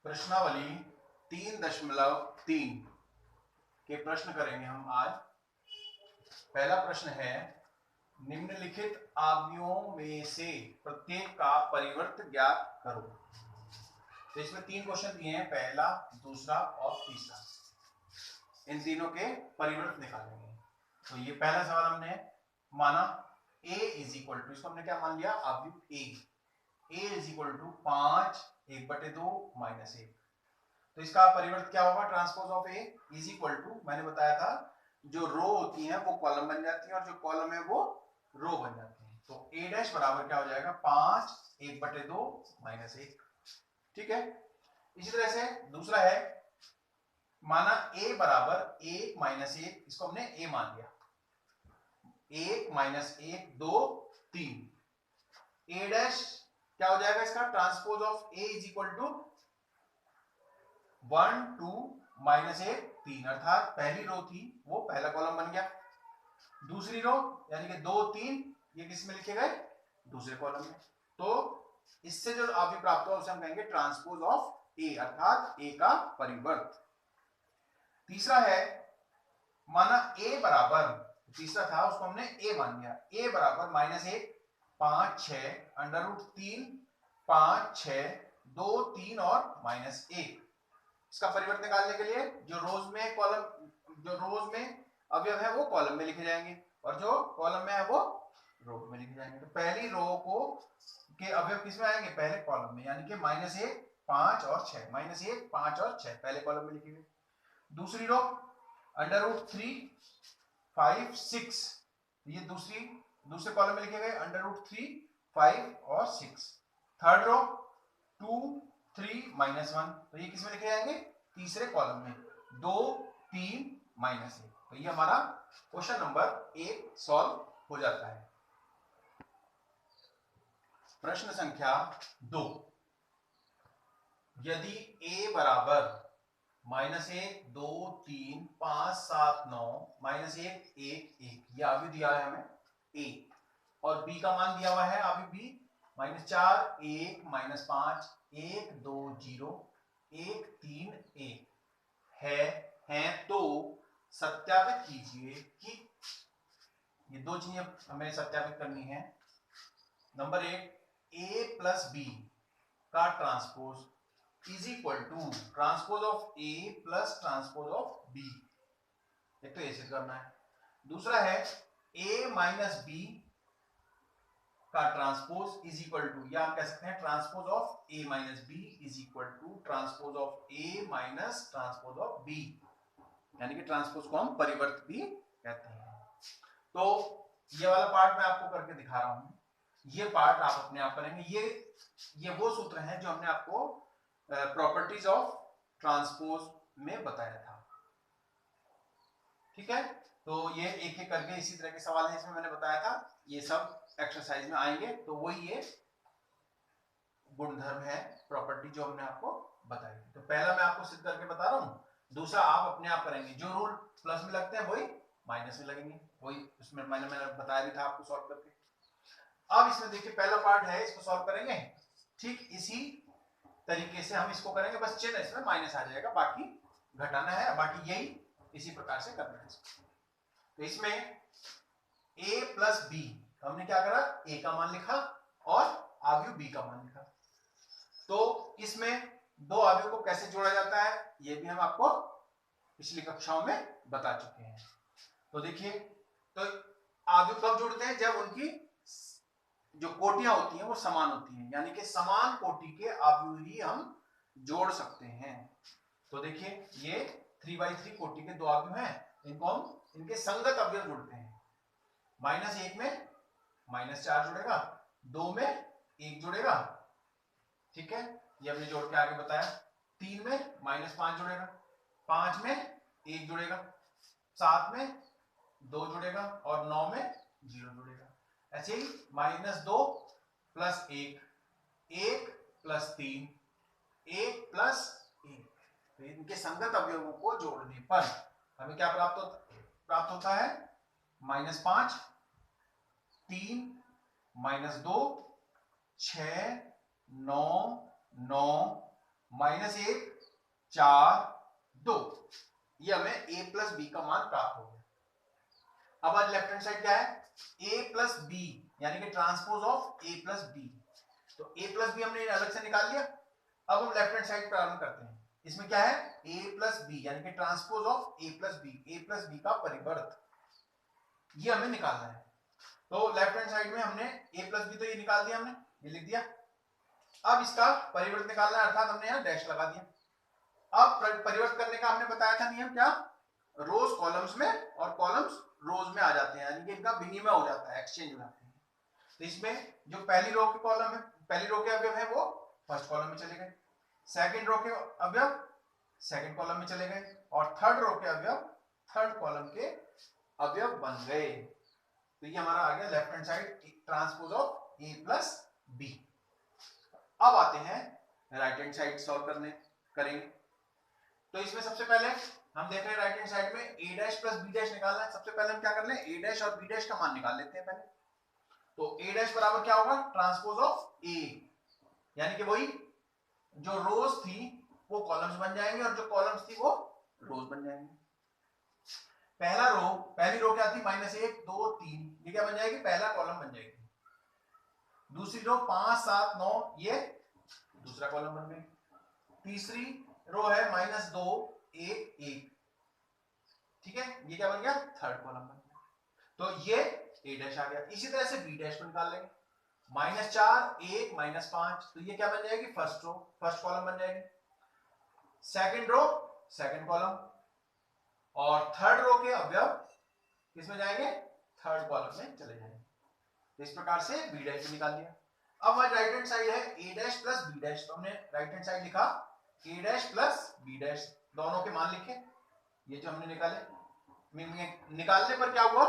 प्रश्नावली 3.3 के प्रश्न करेंगे हम आज। पहला प्रश्न है, निम्नलिखित आव्यूहों में से प्रत्येक का परिवर्त ज्ञात करो। तो इसमें 3 क्वेश्चन दिए हैं, पहला, दूसरा और तीसरा। इन तीनों के परिवर्त निकालेंगे। तो ये पहला सवाल हमने माना a इज इक्वल टू, इसको हमने क्या मान लिया, आव्यूह a is equal to 5 1/2 minus 1। तो इसका परिवर्त क्या होगा, transpose of a is equal to, मैंने बताया था जो रो होती है वो कॉलम बन जाती है और जो कॉलम है वो रो बन जाती है। तो a डैश बराबर क्या हो जाएगा, 5 1/2 माइनस 1। ठीक है। इसी तरह से दूसरा है, माना a बराबर 1 माइनस 1, इसको हमने a मान लिया। 1 माइनस 1 2 3। a डैश क्या हो जाएगा, इसका transpose of a is equal to 1 2 minus 1 3, अर्थात पहली रो थी वो पहला कॉलम बन गया। दूसरी रो यानी कि 2 3 ये किस में लिखे गए, दूसरे कॉलम में। तो इससे जो अभी प्राप्त हुआ उसे हम कहेंगे ट्रांसपोज ऑफ ए, अर्थात ए का परिवर्त। तीसरा है, माना a बराबर, तीसरा था उसको हमने a मान लिया, a बराबर माइनस 1 5 6 अंडर रूट 3 5 6 2 3 और माइनस 1। इसका परिवर्त निकालने के लिए जो रोज में अवयव है वो कॉलम में लिखे जाएंगे और जो कॉलम में है वो रो में लिखे जाएंगे। तो पहली रो को के अवयव किसमें आएंगे, पहले कॉलम में, यानी कि माइनस 1 5 और 6, माइनस 1 5 और 6 पहले कॉलम में लिखे गए। दूसरी रो अंडर रूट 3 5 6, ये दूसरे कॉलम में लिखे गए अंडर रूट 3 5 और 6। थर्ड रो 2 3 माइनस 1, तो ये किसमें लिखे जाएंगे, तीसरे कॉलम में 2 3 माइनस 1। तो ये हमारा क्वेश्चन नंबर 1 सॉल्व हो जाता है। प्रश्न संख्या 2, यदि a बराबर माइनस 1 2 3 5 7 9 माइनस 1 1 1, ये अभी दिया है हमें a, और b का मान दिया हुआ है अभी b माइनस 4 1 माइनस 5 1 2 0 1 3 1 है तो सत्यापित कीजिए कि, ये दो चीजें हमें सत्यापित करनी है। नंबर 1, a प्लस b का transpose is equal to transpose of a plus transpose of b, एक तो ऐसे करना है। दूसरा है a माइनस b का ट्रांसपोज इज इक्वल टू, या हम कह सकते हैं transpose of a minus b is equal to transpose of a minus transpose of b, यानी कि ट्रांसपोज को हम परिवर्त भी कहते हैं। तो ये वाला पार्ट मैं आपको करके दिखा रहा हूं, ये पार्ट आप अपने आप करेंगे। ये वो सूत्र हैं जो हमने आपको प्रॉपर्टीज ऑफ ट्रांसपोज में बताया था। ठीक है, तो ये एक एक करके इसी तरह के सवाल है, इसमें मैंने बताया था ये सब एक्सरसाइज में आएंगे। तो वही ये गुणधर्म है, प्रॉपर्टी जो हमने आपको बताई। तो पहला मैं आपको सिद्ध करके बता रहा हूं, दूसरा आप अपने आप करेंगे। जो रूल प्लस में लगते हैं वही माइनस में लगेंगे, वही उसमें मैंने बताया भी था आपको सॉल्व करके। अब इसमें देखिए पहला पार्ट है, इसको सॉल्व करेंगे ठीक इसी तरीके से हम इसको करेंगे, बस चिन्ह इसमें माइनस आ जाएगा, बाकी घटाना है, बाकी यही इसी प्रकार से करना है। तो इसमें a प्लस b, हमने क्या करा, a का मान लिखा और आव्यूह b का मान लिखा। तो इसमें दो आव्यूह को कैसे जोड़ा जाता है ये भी हम आपको पिछली कक्षाओं में बता चुके हैं। तो देखिए, तो आव्यूह कब जोड़ते हैं, जब उनकी जो कोटियां होती हैं वो समान होती हैं, यानी कि समान कोटि के आव्यूह ही हम जोड़ सकते हैं। तो देखिए ये 3/3 कोटि के दो आव्यूह हैं, इनको हम इनके संगत अवयव जोड़ते हैं। माइनस 1 में माइनस 4 जुड़ेगा, 2 में 1 जुड़ेगा, ठीक है, ये हमने जोड़ के आगे बताया। 3 में माइनस 5 जुड़ेगा, 5 में 1 जुड़ेगा, 7 में 2 जुड़ेगा और 9 में 0 जुड़ेगा। ऐसे ही -2 प्लस 1 1 प्लस 3 1 प्लस 1, तो इनके संगत अवयवों को जोड़ने पर हमें क्या प्राप्त होता है, -5 3 -2 6 9 9 -1 4 2, ये हमें a प्लस बी का मान प्राप्त हो गया। अब आज लेफ्ट हैंड साइड क्या है, a प्लस बी यानी कि transpose of a plus B. तो a प्लस बी हमने अलग से निकाल लिया। अब हम लेफ्ट हैंड साइड प्रारंभ करते हैं। इसमें क्या है, a प्लस बी यानी कि transpose of a plus B का परिवर्त, ये हमें निकालना है। तो लेफ्ट हैंड साइड में हमने a प्लस बी तो ये निकाल दिया हमने, ये लिख दिया। अब इसका परिवर्त निकालना है, अर्थात हमने यहाँ डैश लगा दिया। अब परिवर्त करने का हमने बताया था नियम क्या, रोज कॉलम्स में और कॉलम्स रोज में आ जाते हैं, यानी कि इनका विनिमय हो जाता है, एक्सचेंज हो जाते हैं। तो इसमें जो पहली रो के कॉलम है, पहली रो के अवयव है वो फर्स्ट कॉलम में चले गए, सेकंड रो के अवयव सेकंड कॉलम में चले गए, और थर्ड रो के अवयव थर्ड कॉलम के अवयव बन गए। तो ये हमारा आ गया left hand side transpose of a plus B. अब आते हैं राइट हैंड साइड सॉल्व करेंगे। तो इसमें सबसे पहले हम देख रहे हैं राइट हैंड साइड में a dash plus b dash निकालना है। सबसे पहले हम क्या कर लें, a डैश और b डैश का मान निकाल लेते हैं पहले। तो a डैश बराबर क्या होगा, ट्रांसपोज ऑफ a, यानी कि वही जो रोज थी वो कॉलम्स बन जाएंगे और जो कॉलम्स थी वो रोज बन जाएंगे। पहली रो क्या थी, -1 2 3, ये क्या बन जाएगी, पहला कॉलम बन जाएगी। दूसरी रो 5 7 9, ये दूसरा कॉलम बन गई। तीसरी रो है -2 1 1, ठीक है, ये क्या बन गया, थर्ड कॉलम बन गया। तो ये a डैश आ गया। इसी तरह से b डैश को निकाल लेंगे, -4 1 -5, तो ये क्या बन जाएगी, फर्स्ट रो फर्स्ट कॉलम बन जाएगी। सेकंड रो सेकंड कॉलम, और थर्ड रो के अवयव किसमें जाएंगे, थर्ड कॉलम में चले जाएंगे। तो इस प्रकार से b डैश को निकाल लिया। अब हमारी राइट हैंड साइड है a dash plus b dash, तो हमने राइट हैंड साइड लिखा a dash plus b dash, दोनों के मान लिखे, ये जो हमने निकालने पर क्या हुआ,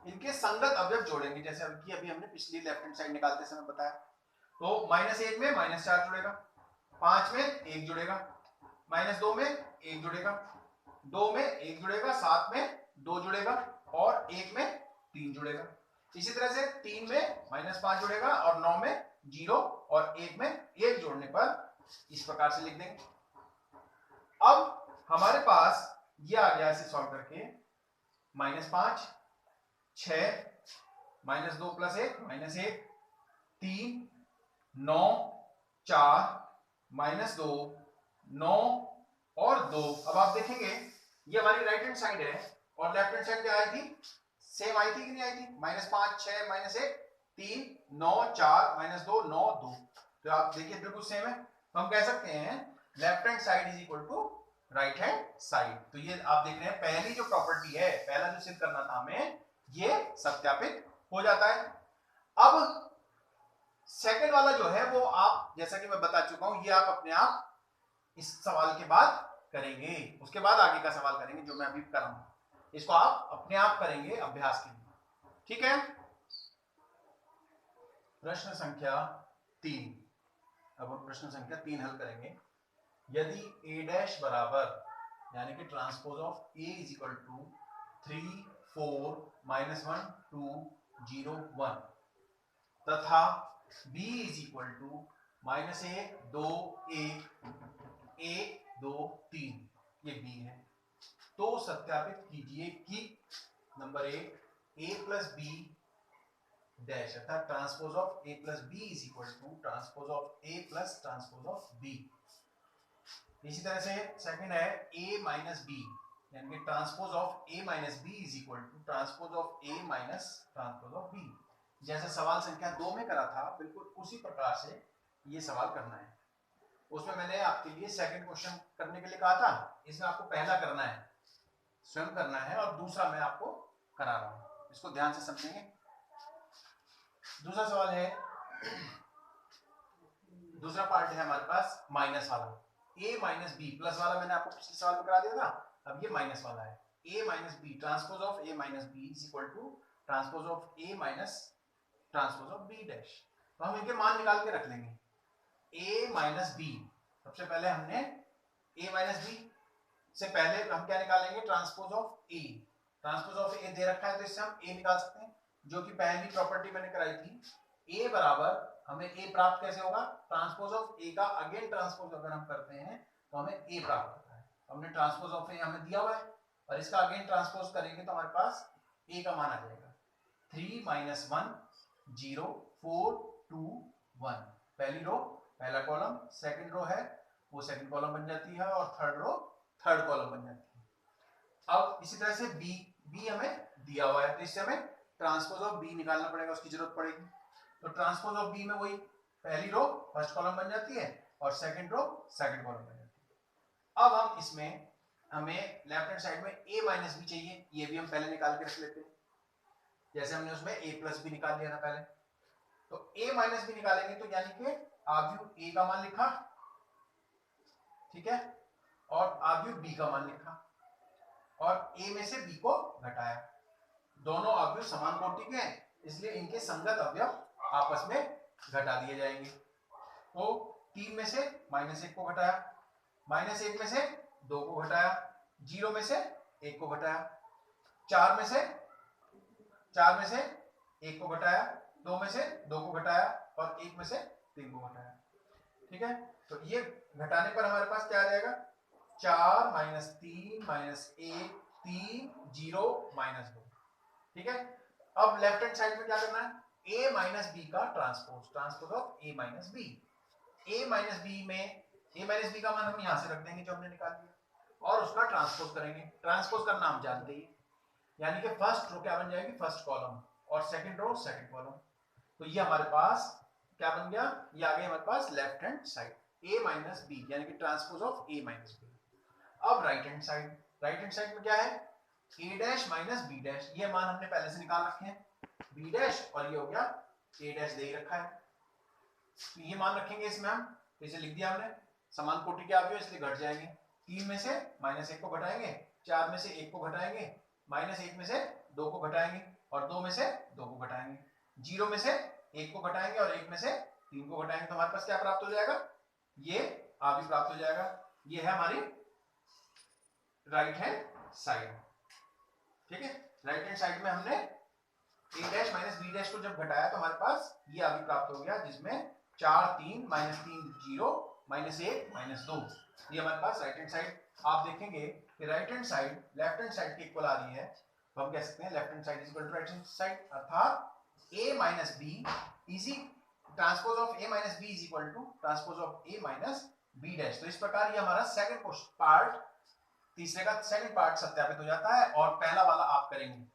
इनके संगत अवयव जोड़ेंगे, जैसे अभी हमने पिछली लेफ्ट हैंड साइड निकालते समय बताया। तो -1 में -4 जुड़ेगा, 5 में 1 जुड़ेगा, -2 में 1 जुड़ेगा, 2 में 1 जुड़ेगा, 7 में 2 जुड़ेगा, और 1 में 3 जुड़ेगा। इसी तरह से 3 में -5 जुड़ेगा, और 9 में 0, और 1 में 1 जोड़ने पर इस प्रकार से लिख देंगे। अब हमारे पास ये आ गया, इसे सॉल्व करके -5 6 -2 + 1 -1 3 9 4 -2 9 और 2। अब आप देखेंगे ये हमारी राइट हैंड साइड है, और लेफ्ट हैंड साइड क्या आई थी, सेम आई थी कि नहीं आई थी, -5 6 -1 3 9 4 -2 9 2। तो आप देखिए बिल्कुल सेम है। तो हम कह सकते हैं left hand side is equal to right hand side. तो ये आप देख रहे हैं पहली जो प्रॉपर्टी है, पहला जो सिद्ध करना था हमें, ये सत्यापित हो जाता है। अब सेकंड वाला जो है वो आप, जैसा कि मैं बता चुका हूं, ये आप अपने आप इस सवाल के बाद करेंगे, उसके बाद आगे का सवाल करेंगे जो मैं अभी कर रहा हूं। इसको आप अपने आप करेंगे अभ्यास के लिए, ठीक है। प्रश्न संख्या 3, अब हम प्रश्न संख्या 3 हल करेंगे। यदि a डैश बराबर, यानी कि transpose of a is equal to 3 4 -1 2 0 1, तथा b इज इक्वल टू -1 2 1 1 2 3, ये b है, तो सत्यापित कीजिए कि number 1 a plus b dash, अर्थात transpose of a plus b is equal to transpose of a plus transpose of b। इसी तरह से सेकंड है a माइनस b, यानी कि transpose of a minus b is equal to transpose of a minus transpose of b। जैसे सवाल संख्या 2 में करा था, बिल्कुल उसी प्रकार से ये सवाल करना है। उसमें मैंने आपके लिए सेकंड क्वेश्चन करने के लिए कहा था, इसमें आपको पहला करना है, स्वयं करना है, और दूसरा मैं आपको करा रहा हूं, इसको ध्यान से समझेंगे। दूसरा सवाल है, दूसरा पार्ट है हमारे पास माइनस वाला, a माइनस बी, प्लस वाला मैंने आपको पिछले सवाल में करा दिया था, अब ये माइनस वाला है। a minus B, transpose of a minus B is equal to transpose of a minus transpose of b dash. तो हम इनके मान निकाल के रख लेंगे। a माइनस बी, सबसे पहले हमने a माइनस बी से पहले हम क्या निकालेंगे, transpose of a। Transpose of a दे रखा है, तो इससे हम a निकाल सकते हैं, जो कि पहली प्रॉपर्टी मैंने कराई थी ए बराबर हमें ए प्राप्त कैसे होगा, ट्रांसपोज ऑफ ए का अगेन ट्रांसपोज अगर हम करते हैं तो हमें ए प्राप्त होता है। हमने ट्रांसपोज ऑफ ए हमें दिया हुआ है और इसका अगेन ट्रांसपोज करेंगे तो हमारे पास ए का मान आ जाएगा 3 - 1 0 4 2 1। पहली रो पहला कॉलम, सेकंड रो है वो सेकंड कॉलम बन जाती है और थर्ड रो थर्ड कॉलम बन जाती है। अब इसी तरह से बी हमें दिया हुआ है तो इससे हमें ट्रांसपोज ऑफ बी निकालना पड़ेगा, उसकी जरूरत पड़ेगी। तो ट्रांसपोज ऑफ बी में वही पहली रो फर्स्ट कॉलम बन जाती है और सेकंड रो सेकंड कॉलम बन जाती है। अब हम इसमें हमें लेफ्ट हैंड साइड में a माइनस बी चाहिए, ये भी हम पहले निकाल के रख लेते हैं जैसे हमने उसमें a प्लस बी निकाल लिया था पहले। तो a माइनस बी निकालेंगे तो यानी कि आव्यूह a का मान लिखा, ठीक है, और आव्यूह b का मान लिखा और a में से b को घटाया। दोनों अवयव समान कोटि के हैं इसलिए इनके संगत अवयव आपस में घटा दिए जाएंगे। तो 3 में से -1 को घटाया, -1 में से 2 को घटाया, 0 में से 1 को घटाया, 4 में से 1 को घटाया, 2 में से 2 को घटाया और 1 में से 3 को घटाया। ठीक है, तो ये घटाने पर हमारे पास क्या आ जाएगा, 4 - 3 - 1 3 0 -2। ठीक है, अब लेफ्ट हैंड साइड में क्या करना है, a माइनस बी का transpose of a minus B. a minus B में a माइनस बी का मान हम यहां से रख देंगे जो हमने निकाल लिया और उसका ट्रांसपोज करेंगे। ट्रांसपोज का नाम जानते ही, यानी कि फर्स्ट रो क्या बन जाएगी, फर्स्ट कॉलम और सेकंड रो सेकंड कॉलम। तो ये हमारे पास क्या बन गया, ये आ गया हमारे पास left hand side a minus B यानी कि transpose of a minus B. अब राइट हैंड साइड में क्या है, a dash minus b dash, ये मान हमने पहले से निकाल रखे हैं, b डैश और ये हो गया a डैश दे ही रखा है। तो ये मान रखेंगे इसमें हम, तो इसे लिख दिया हमने, समान कोटि के अवयव इसलिए घट जाएंगे। 3 में से -1 को घटाएंगे, 4 में से 1 को घटाएंगे, -1 में से 2 को घटाएंगे और 2 में से 2 को घटाएंगे, 0 में से 1 को घटाएंगे और 1 में से 3 को घटाएंगे। तो हमारे पास क्या प्राप्त हो जाएगा, ये अवयव प्राप्त हो जाएगा। ये है हमारी राइट हैंड साइड। ठीक है, राइट हैंड साइड में हमने a dash minus b dash को जब घटाया तो हमारे पास ये अवयव प्राप्त हो गया जिसमें 4 3 -3 0 -1 -2। ये हमारे पास राइट हैंड साइड। आप देखेंगे कि right hand side left hand side के इक्वल आ रही है, तो हम कह सकते हैं left hand side is equal to right hand side, अर्थात a माइनस b इजी transpose of a minus b is equal to transpose of a minus b dash. तो इस प्रकार ये हमारा सेकंड क्वेश्चन पार्ट, तीसरे का सेकंड पार्ट सत्यापित हो जाता है और पहला वाला आप करेंगे,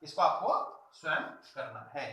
इसको आपको स्वयं करना है।